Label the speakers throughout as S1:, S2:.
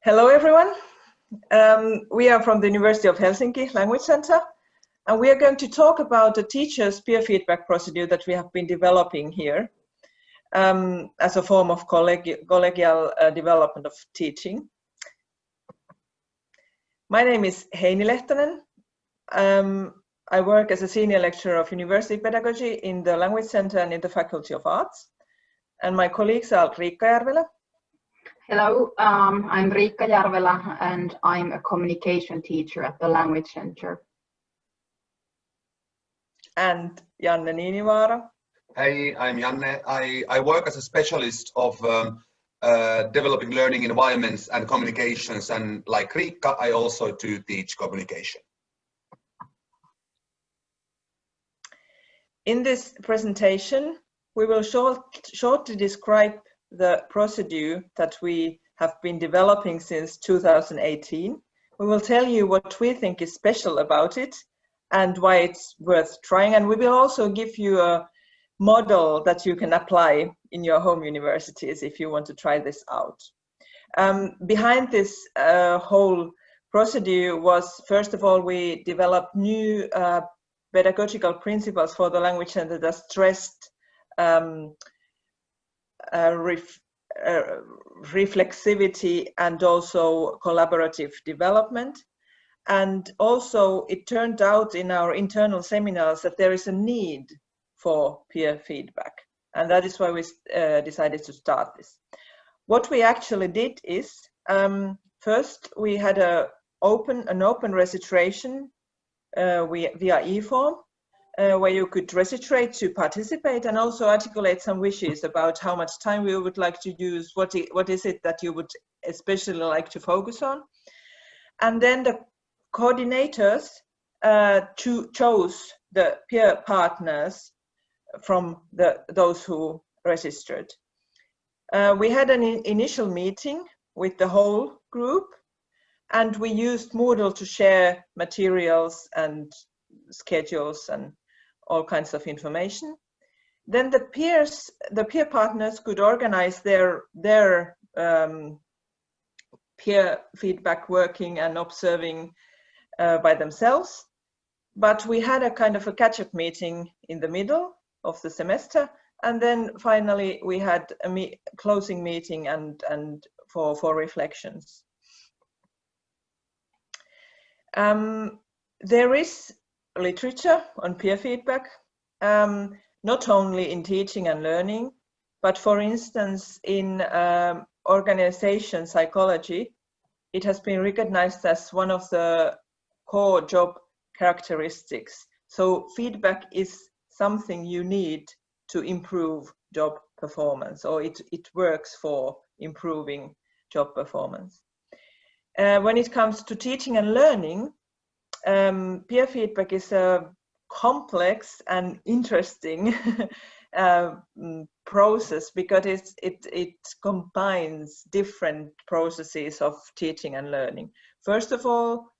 S1: Hello everyone. We are from the University of Helsinki Language Center, and we are going to talk about the teacher's peer feedback procedure that we have been developing here as a form of collegial development of teaching. My name is Heini Lehtonen. I work as a senior lecturer of university pedagogy in the Language Center and in the Faculty of Arts. And my colleagues are Riikka Järvelä.
S2: Hello, I'm Riikka Järvelä and I'm a communication teacher at the Language Center.
S1: And Janne Niinivaara.
S3: Hey, I'm Janne. I work as a specialist of developing learning environments and communications, and like Riikka, I also do teach communication.
S1: In this presentation, we will shortly describe the procedure that we have been developing since 2018. We will tell you what we think is special about it and why it's worth trying, and we will also give you a model that you can apply in your home universities if you want to try this out. Behind this whole procedure was, first of all, we developed new pedagogical principles for the Language Center that stressed reflexivity and also collaborative development. And also it turned out in our internal seminars that there is a need for peer feedback. And that is why we decided to start this. What we actually did is, first we had an open registration via e-form, where you could register to participate and also articulate some wishes about how much time we would like to use, what is it that you would especially like to focus on. And then the coordinators chose the peer partners from those who registered. We had an initial meeting with the whole group, and we used Moodle to share materials and schedules and all kinds of information. Then the peer partners could organize their peer feedback working and observing by themselves. But we had a kind of a catch-up meeting in the middle of the semester, and then finally we had a closing meeting and for reflections. There is literature on peer feedback, not only in teaching and learning, but for instance in organization psychology, it has been recognized as one of the core job characteristics. So feedback is something you need to improve job performance, or it works for improving job performance. When it comes to teaching and learning, peer feedback is a complex and interesting process because it combines different processes of teaching and learning. First of all,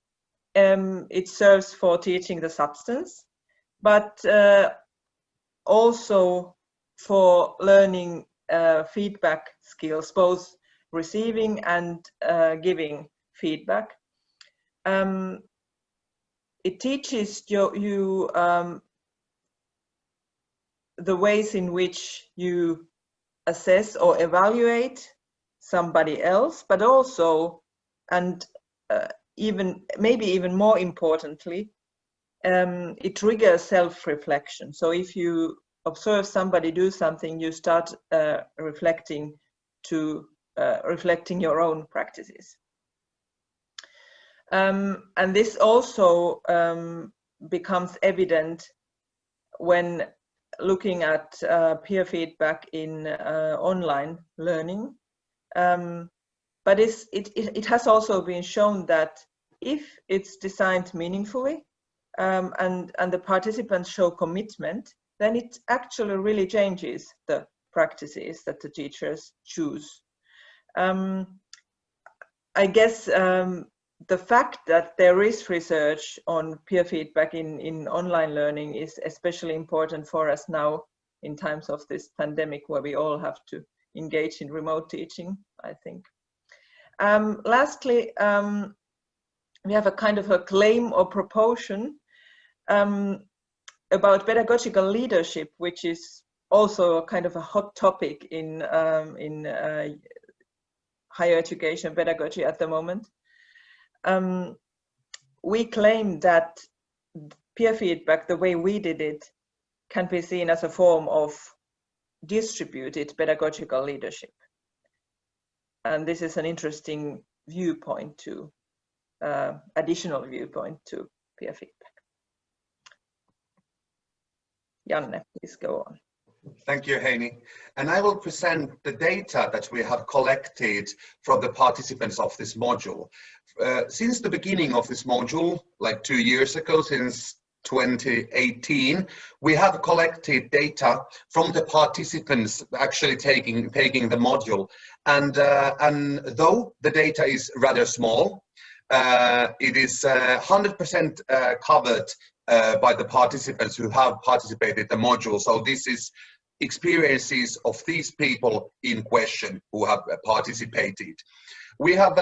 S1: it serves for teaching the substance, but also for learning feedback skills, both receiving and giving feedback. It teaches you the ways in which you assess or evaluate somebody else, but also, and maybe even more importantly, it triggers self-reflection. So if you observe somebody do something, you start reflecting your own practices. And this also becomes evident when looking at peer feedback in online learning. But it has also been shown that if it's designed meaningfully and the participants show commitment, then it actually really changes the practices that the teachers choose. I guess the fact that there is research on peer feedback in online learning is especially important for us now in times of this pandemic, where we all have to engage in remote teaching, I think. Lastly, we have a kind of a claim or proposition about pedagogical leadership, which is also a kind of a hot topic in higher education pedagogy at the moment. We claim that peer feedback, the way we did it, can be seen as a form of distributed pedagogical leadership. And this is an interesting viewpoint to, additional viewpoint to peer feedback. Janne, please go on.
S3: Thank you, Heini. And I will present the data that we have collected from the participants of this module. Since the beginning of this module, like 2 years ago, since 2018, we have collected data from the participants actually taking the module. And though the data is rather small, it is 100% covered by the participants who have participated in the module. So this is experiences of these people in question who have participated. We have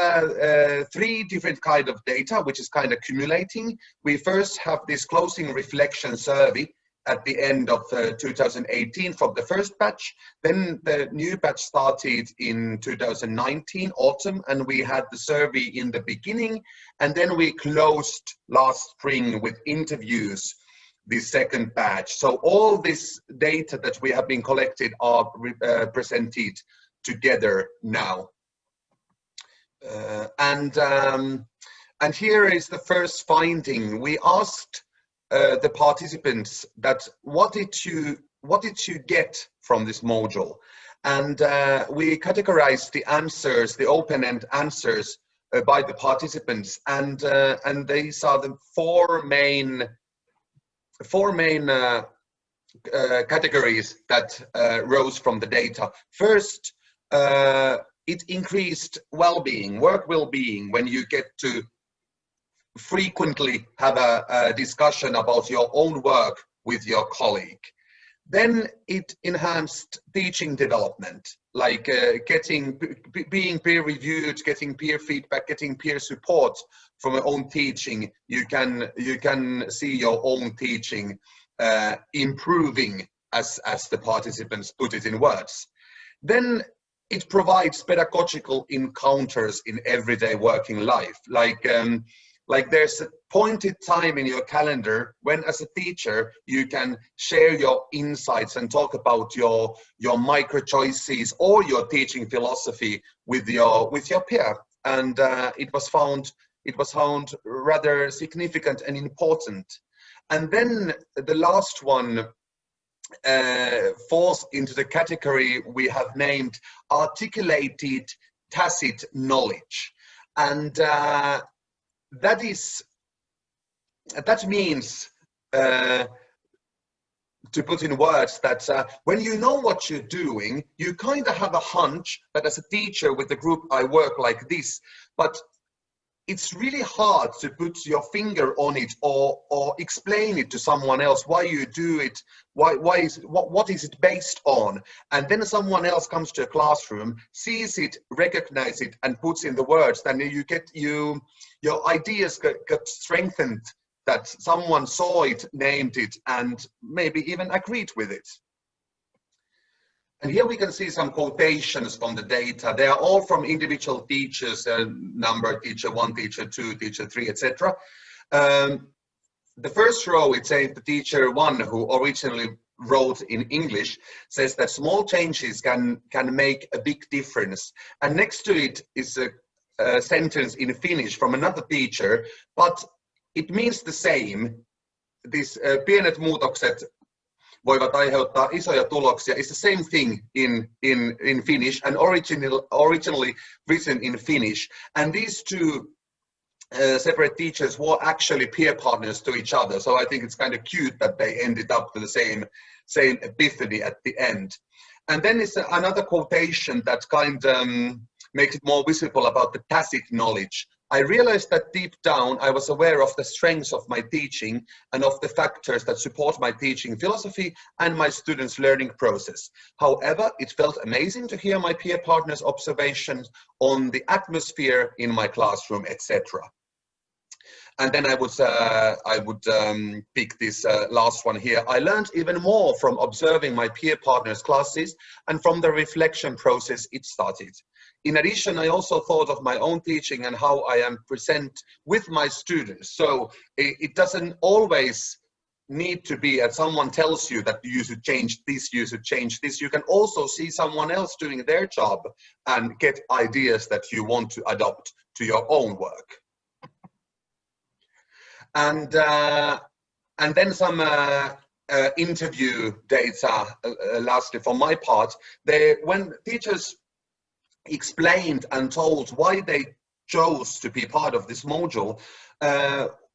S3: 3 different kind of data, which is kind of accumulating. We first have this closing reflection survey at the end of 2018 from the first batch. Then the new batch started in 2019 autumn, and we had the survey in the beginning, and then we closed last spring with interviews the second batch. So all this data that we have been collected are presented together now. And here is the first finding. We asked the participants that what did you get from this module, and we categorized the answers, the open-end answers by the participants, and these are the four main categories that rose from the data. First, it increased well-being, work well-being, when you get to frequently have a discussion about your own work with your colleague. Then it enhanced teaching development, like being peer-reviewed, getting peer feedback, getting peer support from your own teaching. You can see your own teaching improving, as the participants put it in words. Then it provides pedagogical encounters in everyday working life, like there's a pointed time in your calendar when, as a teacher, you can share your insights and talk about your micro choices or your teaching philosophy with your peer. And it was found rather significant and important. And then the last one falls into the category we have named articulated tacit knowledge. And that means, to put in words, that when you know what you're doing, you kind of have a hunch that as a teacher with the group I work like this, but it's really hard to put your finger on it or explain it to someone else, why you do it, what is it based on. And then someone else comes to a classroom, sees it, recognizes it, and puts in the words. Then you get your ideas get strengthened, that someone saw it, named it, and maybe even agreed with it. And here we can see some quotations from the data. They are all from individual teachers, number teacher 1, teacher 2, teacher 3, etc. The first row, it says the teacher 1, who originally wrote in English, says that small changes can make a big difference. And next to it is a sentence in Finnish from another teacher, but it means the same. These pienet muutokset voivat aiheuttaa isoja tuloksia. It's the same thing in Finnish, and originally written in Finnish. And these two separate teachers were actually peer partners to each other. So I think it's kind of cute that they ended up with the same epiphany at the end. And then it's another quotation that kind of makes it more visible about the tacit knowledge I realized that deep down I was aware of the strengths of my teaching and of the factors that support my teaching philosophy and my students' learning process. However, it felt amazing to hear my peer partners' observations on the atmosphere in my classroom, etc. And then I would pick this last one here. I learned even more from observing my peer partners' classes and from the reflection process it started. In addition, I also thought of my own teaching and how I am present with my students. So it doesn't always need to be that someone tells you that you should change this, you should change this. You can also see someone else doing their job and get ideas that you want to adopt to your own work. And then some interview data, lastly, for my part. When teachers explained and told why they chose to be part of this module,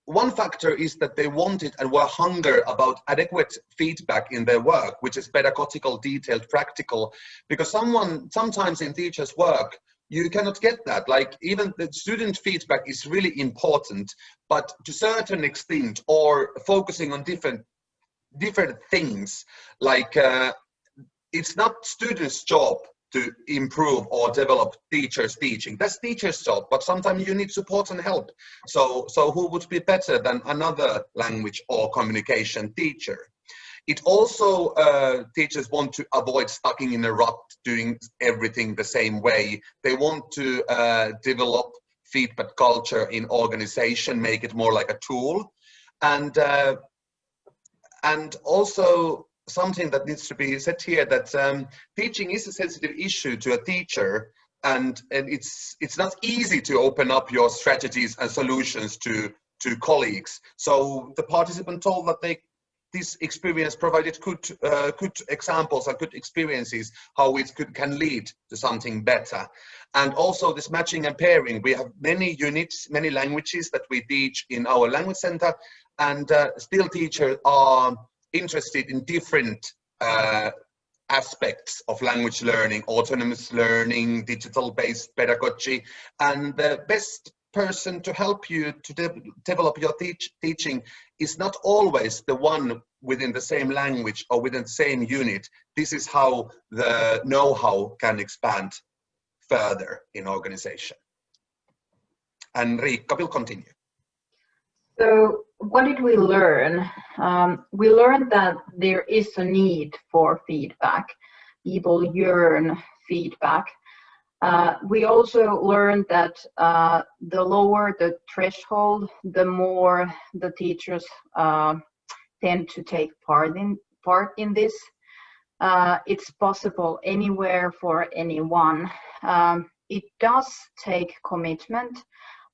S3: one factor is that they wanted and were hungry about adequate feedback in their work, which is pedagogical, detailed, practical, because sometimes in teachers' work, you cannot get that. Like, even the student feedback is really important, but to a certain extent, or focusing on different things, like it's not students' job to improve or develop teachers' teaching. That's teachers' job, but sometimes you need support and help. So who would be better than another language or communication teacher? It also, teachers want to avoid stucking in a rut, doing everything the same way. They want to develop feedback culture in organization, make it more like a tool. And also something that needs to be said here, that teaching is a sensitive issue to a teacher, and it's not easy to open up your strategies and solutions to colleagues. So the participant told that this experience provided good examples and good experiences how it can lead to something better. And also this matching and pairing, we have many units, many languages that we teach in our language center, and still teachers are interested in different aspects of language learning, autonomous learning, digital-based pedagogy, and the best person to help you to develop your teaching is not always the one within the same language or within the same unit. This is how the know-how can expand further in organization. And Riikka will continue.
S2: So what did we learn? We learned that there is a need for feedback. People yearn feedback. We also learned that the lower the threshold, the more the teachers tend to take part in this. It's possible anywhere for anyone. It does take commitment,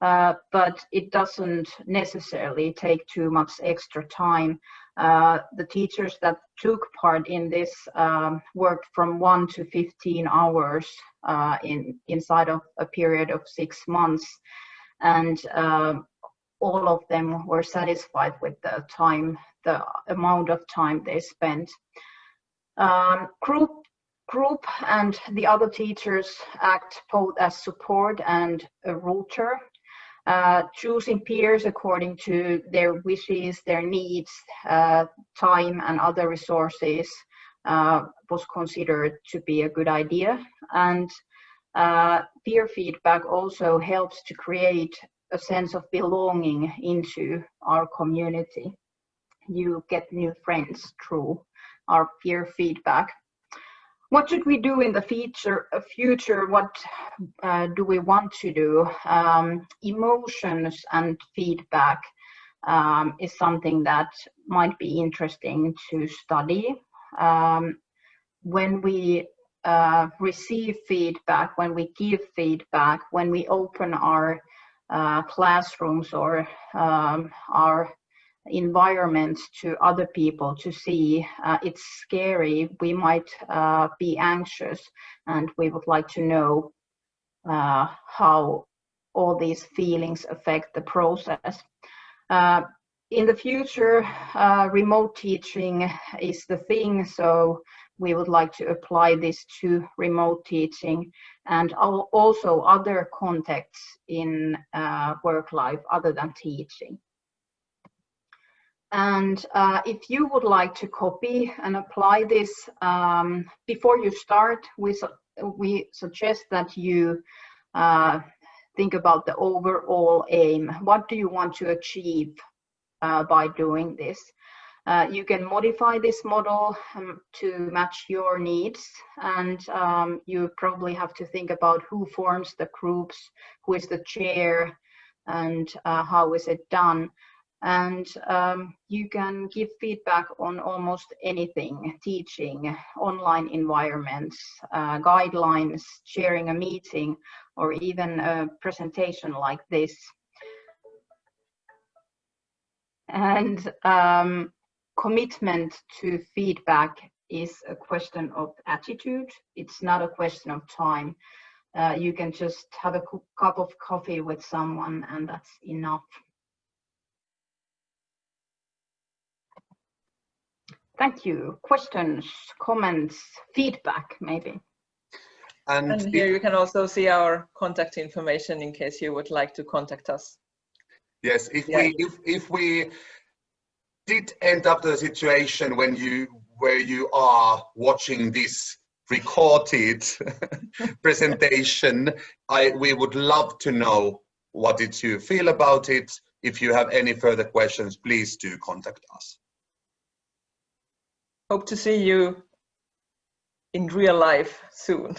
S2: but it doesn't necessarily take too much extra time. The teachers that took part in this worked from 1 to 15 hours inside of a period of 6 months, and all of them were satisfied with the amount of time they spent. Group and the other teachers act both as support and a router. Choosing peers according to their wishes, their needs, time and other resources was considered to be a good idea. And peer feedback also helps to create a sense of belonging into our community. You get new friends through our peer feedback. What should we do in the future? What do we want to do? Emotions and feedback is something that might be interesting to study. When we receive feedback, when we give feedback, when we open our classrooms or our environment to other people to see, it's scary. We might be anxious, and we would like to know how all these feelings affect the process. In the future, remote teaching is the thing, so we would like to apply this to remote teaching and also other contexts in work life other than teaching. And if you would like to copy and apply this, before you start, we suggest that you think about the overall aim. What do you want to achieve by doing this? You can modify this model to match your needs, and you probably have to think about who forms the groups, who is the chair, and how is it done. And you can give feedback on almost anything: teaching, online environments, guidelines, chairing a meeting, or even a presentation like this. And commitment to feedback is a question of attitude. It's not a question of time. You can just have a cup of coffee with someone and that's enough. Thank you. Questions, comments, feedback, maybe?
S1: And here you can also see our contact information in case you would like to contact us.
S3: Yes, if we did end up the situation where you are watching this recorded presentation, we would love to know what did you feel about it. If you have any further questions, please do contact us.
S1: Hope to see you in real life soon.